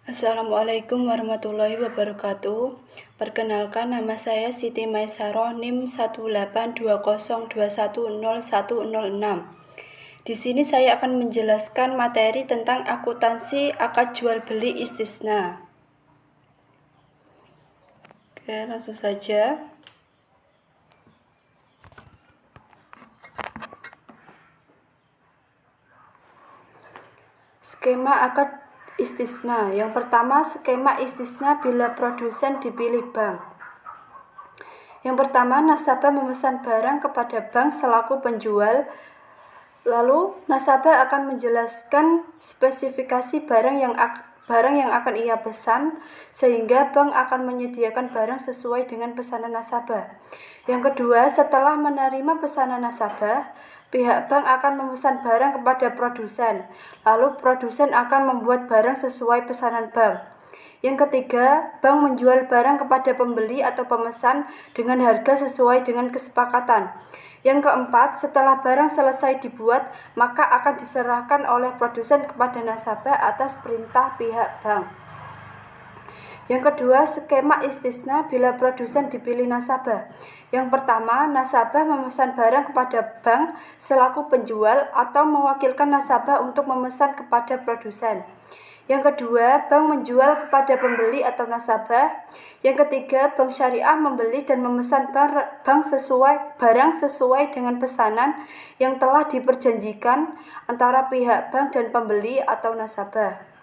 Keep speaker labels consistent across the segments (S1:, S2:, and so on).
S1: Assalamualaikum warahmatullahi wabarakatuh. Perkenalkan, nama saya Siti Maisaroh, NIM 1820212100106. Di sini saya akan menjelaskan materi tentang akuntansi akad jual beli istisna. Oke, langsung saja. Skema akad istisna. Yang pertama, skema istisna bila produsen dipilih bank. Yang pertama, nasabah memesan barang kepada bank selaku penjual. Lalu, nasabah akan menjelaskan spesifikasi barang yang akan ia pesan, sehingga bank akan menyediakan barang sesuai dengan pesanan nasabah. Yang kedua, setelah menerima pesanan nasabah, pihak bank akan memesan barang kepada produsen, lalu produsen akan membuat barang sesuai pesanan bank. Yang ketiga, bank menjual barang kepada pembeli atau pemesan dengan harga sesuai dengan kesepakatan. Yang keempat, setelah barang selesai dibuat, maka akan diserahkan oleh produsen kepada nasabah atas perintah pihak bank. Yang kedua, skema istisna bila produsen dipilih nasabah. Yang pertama, nasabah memesan barang kepada bank selaku penjual atau mewakilkan nasabah untuk memesan kepada produsen. Yang kedua, bank menjual kepada pembeli atau nasabah. Yang ketiga, bank syariah membeli dan memesan barang sesuai dengan pesanan yang telah diperjanjikan antara pihak bank dan pembeli atau nasabah.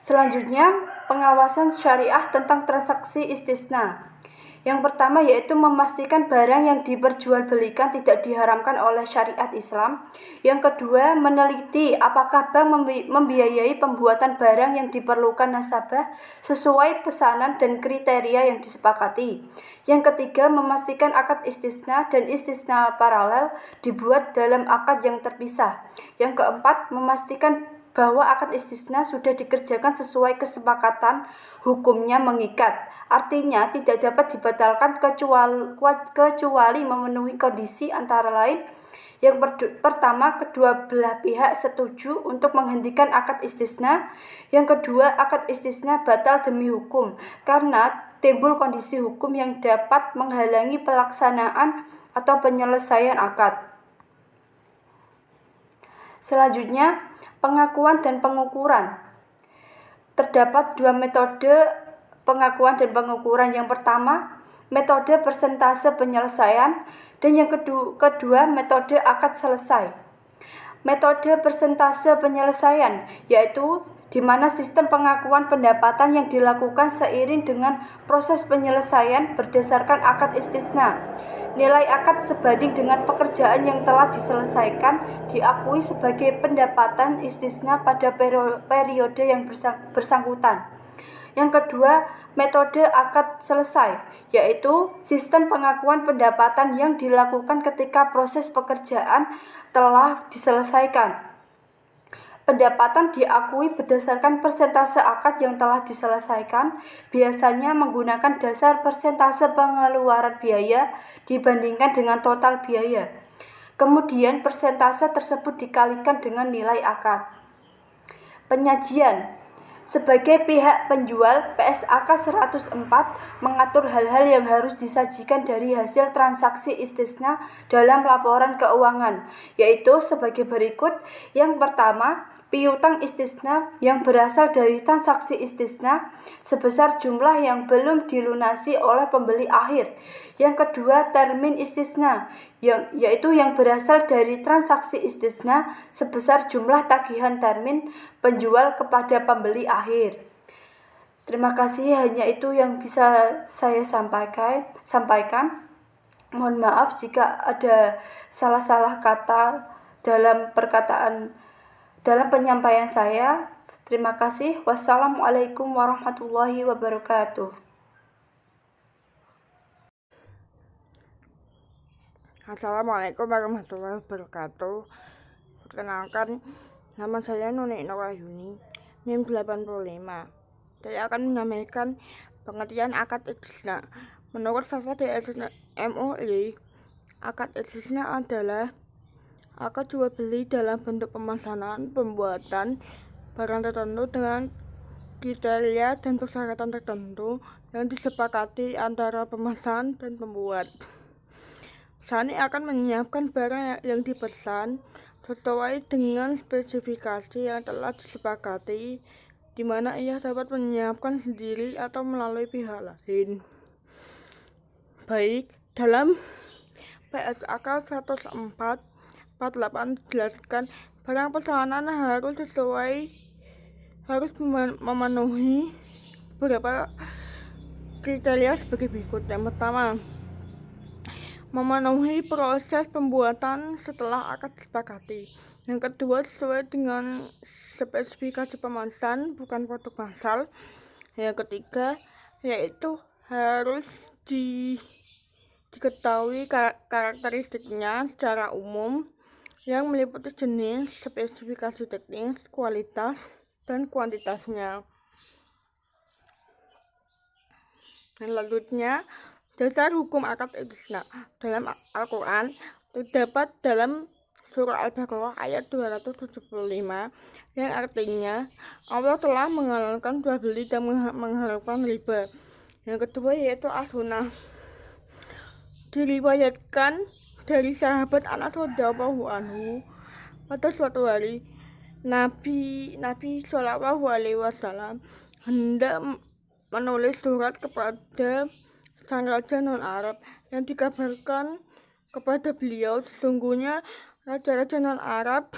S1: Selanjutnya, pengawasan syariah tentang transaksi istisna. Yang pertama yaitu memastikan barang yang diperjualbelikan tidak diharamkan oleh syariat Islam. Yang kedua, meneliti apakah bank membiayai pembuatan barang yang diperlukan nasabah sesuai pesanan dan kriteria yang disepakati. Yang ketiga, memastikan akad istisna dan istisna paralel dibuat dalam akad yang terpisah. Yang keempat, memastikan bahwa akad istisna sudah dikerjakan sesuai kesepakatan, hukumnya mengikat. Artinya tidak dapat dibatalkan kecuali memenuhi kondisi antara lain. Yang pertama, kedua belah pihak setuju untuk menghentikan akad istisna. Yang kedua, akad istisna batal demi hukum karena timbul kondisi hukum yang dapat menghalangi pelaksanaan atau penyelesaian akad. Selanjutnya, pengakuan dan pengukuran. Terdapat dua metode pengakuan dan pengukuran. Yang pertama, metode persentase penyelesaian, dan yang kedua metode akad selesai. Metode persentase penyelesaian yaitu di mana sistem pengakuan pendapatan yang dilakukan seiring dengan proses penyelesaian berdasarkan akad istisna. Nilai akad sebanding dengan pekerjaan yang telah diselesaikan diakui sebagai pendapatan istisna pada periode yang bersangkutan. Yang kedua, metode akad selesai, yaitu sistem pengakuan pendapatan yang dilakukan ketika proses pekerjaan telah diselesaikan. Pendapatan diakui berdasarkan persentase akad yang telah diselesaikan, biasanya menggunakan dasar persentase pengeluaran biaya dibandingkan dengan total biaya. Kemudian persentase tersebut dikalikan dengan nilai akad. Penyajian. Sebagai pihak penjual, PSAK 104 mengatur hal-hal yang harus disajikan dari hasil transaksi istisna dalam laporan keuangan, yaitu sebagai berikut. Yang pertama, piutang istisna yang berasal dari transaksi istisna sebesar jumlah yang belum dilunasi oleh pembeli akhir. Yang kedua, termin istisna, yaitu yang berasal dari transaksi istisna sebesar jumlah tagihan termin penjual kepada pembeli akhir. Terima kasih, hanya itu yang bisa saya sampaikan. Mohon maaf jika ada salah-salah kata dalam penyampaian saya. Terima kasih. Wassalamualaikum warahmatullahi wabarakatuh.
S2: Assalamualaikum warahmatullahi wabarakatuh. Perkenalkan, nama saya Nunik Nawayuni, NIM 85. Saya akan menyampaikan pengertian akad istisna. Menurut fatwa MUI, akad istisna adalah akad jual beli dalam bentuk pemesanan, pembuatan, barang tertentu dengan kriteria dan persyaratan tertentu yang disepakati antara pemesan dan pembuat. Sani akan menyiapkan barang yang dipesan sesuai dengan spesifikasi yang telah disepakati, di mana ia dapat menyiapkan sendiri atau melalui pihak lain. Baik, dalam PSAK 104/48 dijelaskan barang pesanan harus memenuhi beberapa kriteria sebagai berikut. Yang pertama, memenuhi proses pembuatan setelah akad disepakati. Yang kedua, sesuai dengan spesifikasi pemesan, bukan produk massal. Yang ketiga, yaitu harus diketahui karakteristiknya secara umum yang meliputi jenis, spesifikasi teknis, kualitas, dan kuantitasnya. Dan selanjutnya, dasar hukum akad istisna dalam Al-Quran terdapat dalam surah Al-Baqarah ayat 275 yang artinya Allah telah menghalalkan jual beli dan mengharamkan riba. Yang kedua yaitu as-sunnah. Diriwayatkan dari sahabat Anas radhiyallahu anhu, pada suatu hari Nabi Shallallahu Alaihi Wasallam hendak menulis surat kepada sang raja non-Arab yang dikabarkan kepada beliau, sesungguhnya raja-raja non-Arab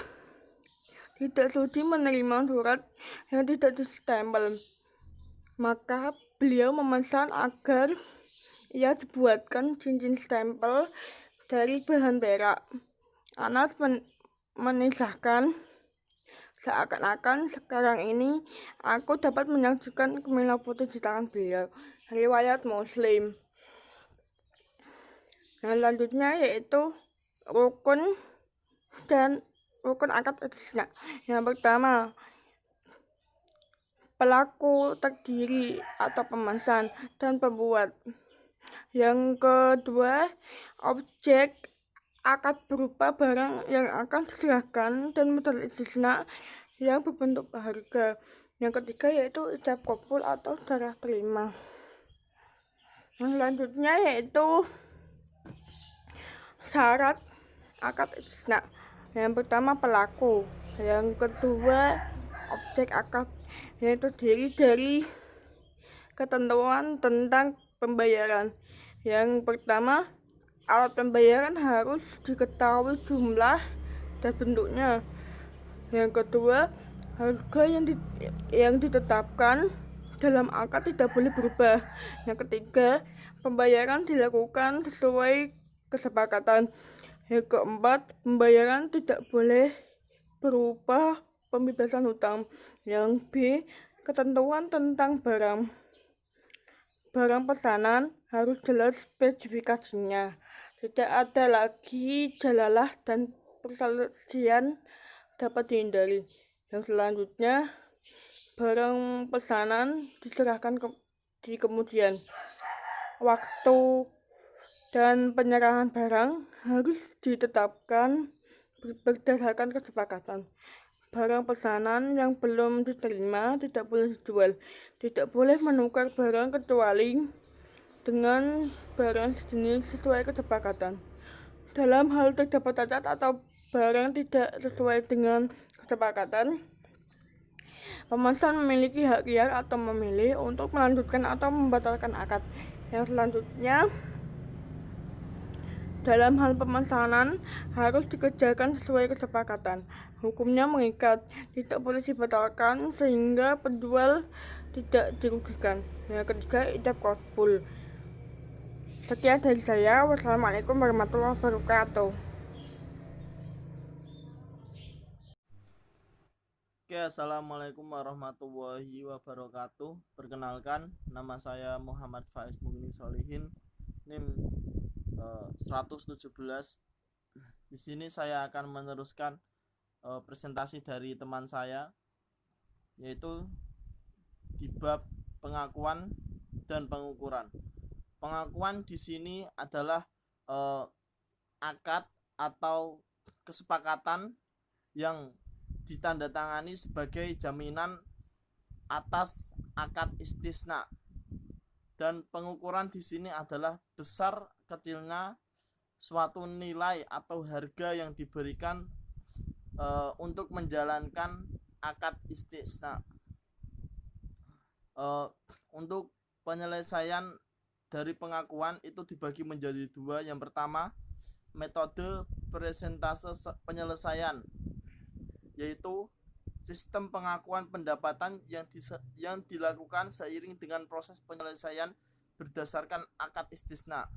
S2: tidak sudi menerima surat yang tidak distempel. Maka beliau memesan agar ia dibuatkan cincin stempel dari bahan perak. Anas menisahkan, seakan-akan sekarang ini aku dapat menyaksikan kemilau putih di tangan beliau. Riwayat Muslim. Yang selanjutnya yaitu rukun akad istisna. Yang pertama, pelaku terdiri atau pemesan dan pembuat. Yang kedua, objek akad berupa barang yang akan diserahkan dan modal istisna yang berbentuk harga. Yang ketiga yaitu ijab qabul atau serah terima. Yang selanjutnya yaitu syarat akad istisna. Yang pertama pelaku, yang kedua objek akad, yang terdiri dari ketentuan tentang pembayaran. Yang pertama, alat pembayaran harus diketahui jumlah dan bentuknya. Yang kedua, harga yang ditetapkan dalam akad tidak boleh berubah. Yang ketiga, pembayaran dilakukan sesuai kesepakatan. Yang keempat, pembayaran tidak boleh berupa pembebasan hutang. Yang B, ketentuan tentang barang pesanan harus jelas spesifikasinya. Tidak ada lagi jalalah dan perselisihan dapat dihindari. Yang selanjutnya, barang pesanan diserahkan di kemudian waktu dan penyerahan barang harus ditetapkan berdasarkan kesepakatan. Barang pesanan yang belum diterima tidak boleh dijual. Tidak boleh menukar barang kecuali dengan barang sejenis sesuai kesepakatan. Dalam hal terdapat cacat atau barang tidak sesuai dengan kesepakatan, pemesan memiliki hak liar atau memilih untuk melanjutkan atau membatalkan akad. Yang selanjutnya, dalam hal pemesanan harus dikerjakan sesuai kesepakatan. Hukumnya mengikat, tidak boleh dibatalkan sehingga penjual tidak dirugikan. Yang ketiga, ijab qabul. Sekian dari saya. Wassalamualaikum warahmatullahi wabarakatuh.
S3: Oke, assalamualaikum warahmatullahi wabarakatuh. Perkenalkan, nama saya Muhammad Faiz Mugni Solihin, NIM 117. Di sini saya akan meneruskan presentasi dari teman saya, yaitu di bab pengakuan dan pengukuran. Pengakuan di sini adalah akad atau kesepakatan yang ditandatangani sebagai jaminan atas akad istisna. Dan pengukuran di sini adalah besar kecilnya suatu nilai atau harga yang diberikan untuk menjalankan akad istisna. Untuk penyelesaian dari pengakuan itu dibagi menjadi dua. Yang pertama, metode persentase penyelesaian, yaitu sistem pengakuan pendapatan yang dilakukan seiring dengan proses penyelesaian berdasarkan akad istisna.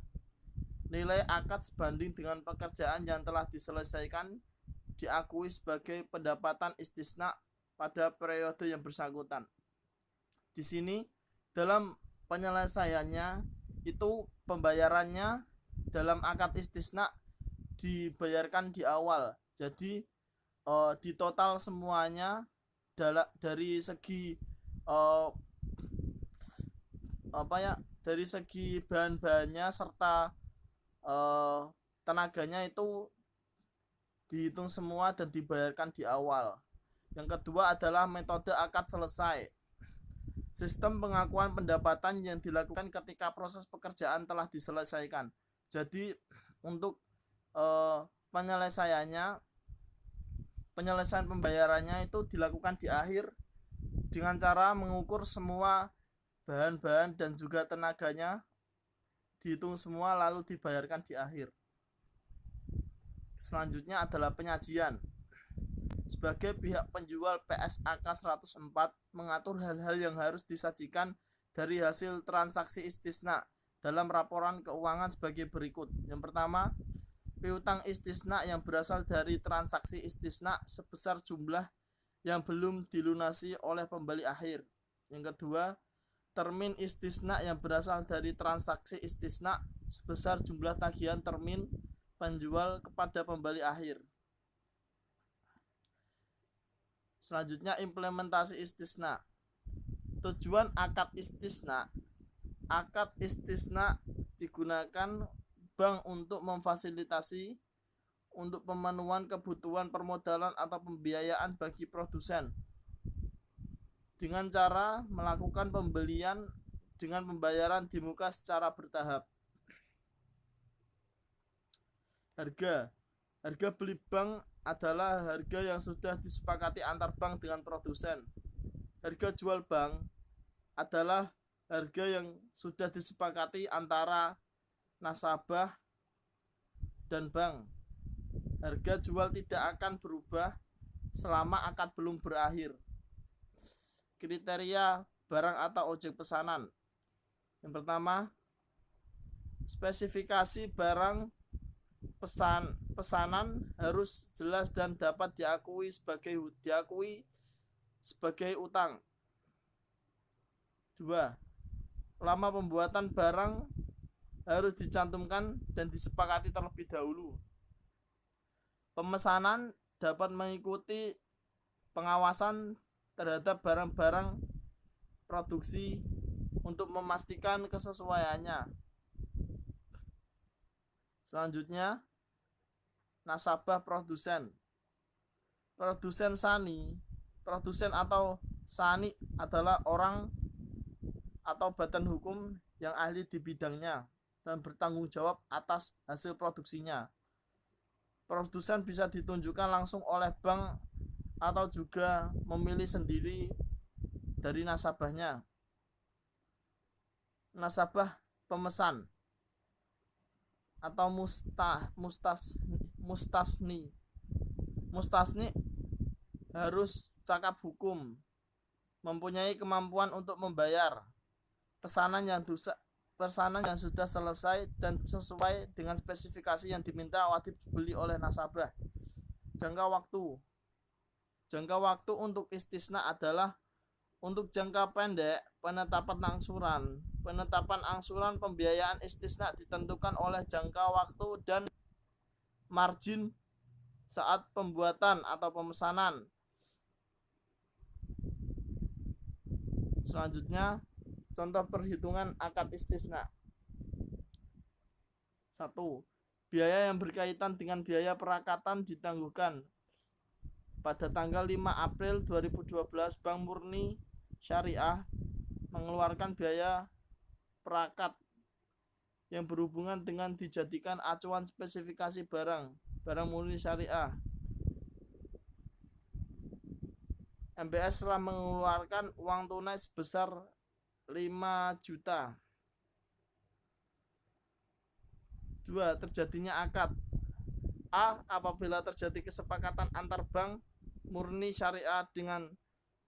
S3: Nilai akad sebanding dengan pekerjaan yang telah diselesaikan diakui sebagai pendapatan istisna pada periode yang bersangkutan. Di sini dalam penyelesaiannya itu pembayarannya dalam akad istisna dibayarkan di awal. Jadi di total semuanya dari segi dari segi bahan-bahannya serta tenaganya itu dihitung semua dan dibayarkan di awal. Yang kedua adalah metode akad selesai. Sistem pengakuan pendapatan yang dilakukan ketika proses pekerjaan telah diselesaikan. Jadi untuk penyelesaian pembayarannya itu dilakukan di akhir dengan cara mengukur semua bahan-bahan dan juga tenaganya, dihitung semua lalu dibayarkan di akhir. Selanjutnya adalah penyajian. Sebagai pihak penjual, PSAK 104 mengatur hal-hal yang harus disajikan dari hasil transaksi istisna dalam laporan keuangan sebagai berikut. Yang pertama, piutang istisna yang berasal dari transaksi istisna sebesar jumlah yang belum dilunasi oleh pembeli akhir. Yang kedua, termin istisna yang berasal dari transaksi istisna sebesar jumlah tagihan termin penjual kepada pembeli akhir. Selanjutnya, implementasi istisna. Tujuan akad istisna. Akad istisna digunakan bank untuk memfasilitasi untuk pemenuhan kebutuhan permodalan atau pembiayaan bagi produsen dengan cara melakukan pembelian dengan pembayaran di muka secara bertahap. Harga beli bank adalah harga yang sudah disepakati antar bank dengan produsen. Harga jual bank adalah harga yang sudah disepakati antara nasabah dan bank. Harga jual tidak akan berubah selama akad belum berakhir. Kriteria barang atau objek pesanan. Yang pertama, spesifikasi barang pesanan harus jelas dan dapat diakui sebagai utang. 2. Lama pembuatan barang harus dicantumkan dan disepakati terlebih dahulu. Pemesanan dapat mengikuti pengawasan terhadap barang-barang produksi untuk memastikan kesesuaiannya. Selanjutnya, nasabah produsen. Produsen atau sani adalah orang atau badan hukum yang ahli di bidangnya dan bertanggung jawab atas hasil produksinya. Produsen bisa ditunjukkan langsung oleh bank atau juga memilih sendiri dari nasabahnya. Nasabah pemesan atau mustasni. Mustasni harus cakap hukum, mempunyai kemampuan untuk membayar pesanan yang sudah selesai dan sesuai dengan spesifikasi yang diminta wajib dibeli oleh nasabah. Jangka waktu untuk istisna adalah untuk jangka pendek penetapan angsuran. Penetapan angsuran pembiayaan istisna ditentukan oleh jangka waktu dan margin saat pembuatan atau pemesanan. Selanjutnya, contoh perhitungan akad istisna. 1. Biaya yang berkaitan dengan biaya perakatan ditangguhkan. pada tanggal 5 April 2012 Bank Murni Syariah mengeluarkan biaya perakat yang berhubungan dengan dijadikan acuan spesifikasi barang murni syariah. MBS telah mengeluarkan uang tunai sebesar 5 juta. 2. Terjadinya akad. A. Apabila terjadi kesepakatan antar bank murni syariah dengan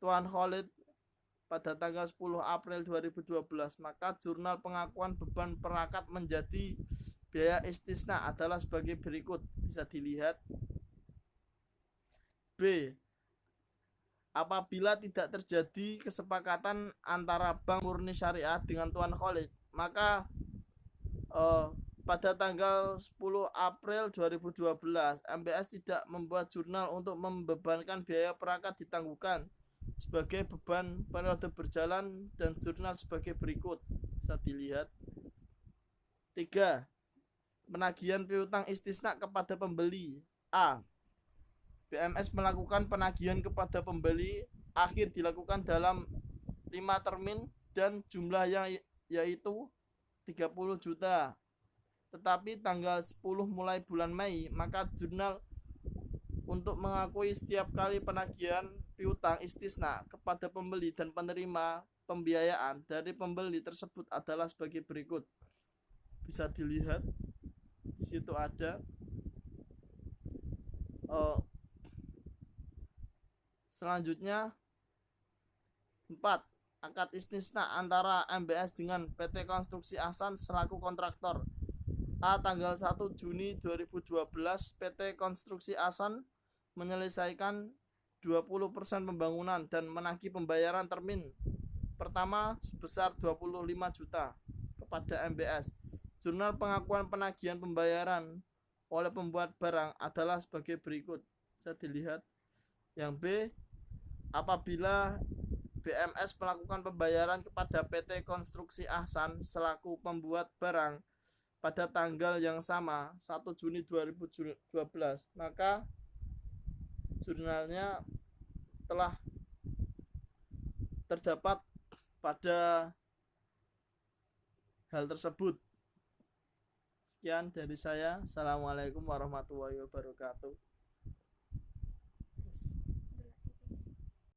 S3: Tuan Khalid pada tanggal 10 April 2012, maka jurnal pengakuan beban perakat menjadi biaya istisna adalah sebagai berikut. Bisa dilihat. B. Apabila tidak terjadi kesepakatan antara bank murni syariah dengan Tuan Khalid, maka pada tanggal 10 April 2012 MBS tidak membuat jurnal untuk membebankan biaya perakat ditangguhkan sebagai beban periode berjalan dan jurnal sebagai berikut. Bisa dilihat. 3. Penagihan piutang istisna kepada pembeli. A. BMS melakukan penagihan kepada pembeli akhir dilakukan dalam 5 termin dan jumlahnya yaitu 30 juta. Tetapi tanggal 10 mulai bulan Mei, maka jurnal untuk mengakui setiap kali penagihan piutang istisna kepada pembeli dan penerima pembiayaan dari pembeli tersebut adalah sebagai berikut. Bisa dilihat di situ ada selanjutnya 4. Akad istisna antara MBS dengan PT Konstruksi Ahsan selaku kontraktor. A. Tanggal 1 Juni 2012 PT Konstruksi Ahsan menyelesaikan 20% pembangunan dan menagih pembayaran termin pertama sebesar 25 juta kepada MBS. Jurnal pengakuan penagihan pembayaran oleh pembuat barang adalah sebagai berikut. Bisa dilihat. Yang B. Apabila BMS melakukan pembayaran kepada PT Konstruksi Ahsan selaku pembuat barang pada tanggal yang sama 1 Juni 2012, maka jurnalnya telah terdapat pada hal tersebut. Sekian dari saya. Assalamualaikum warahmatullahi wabarakatuh.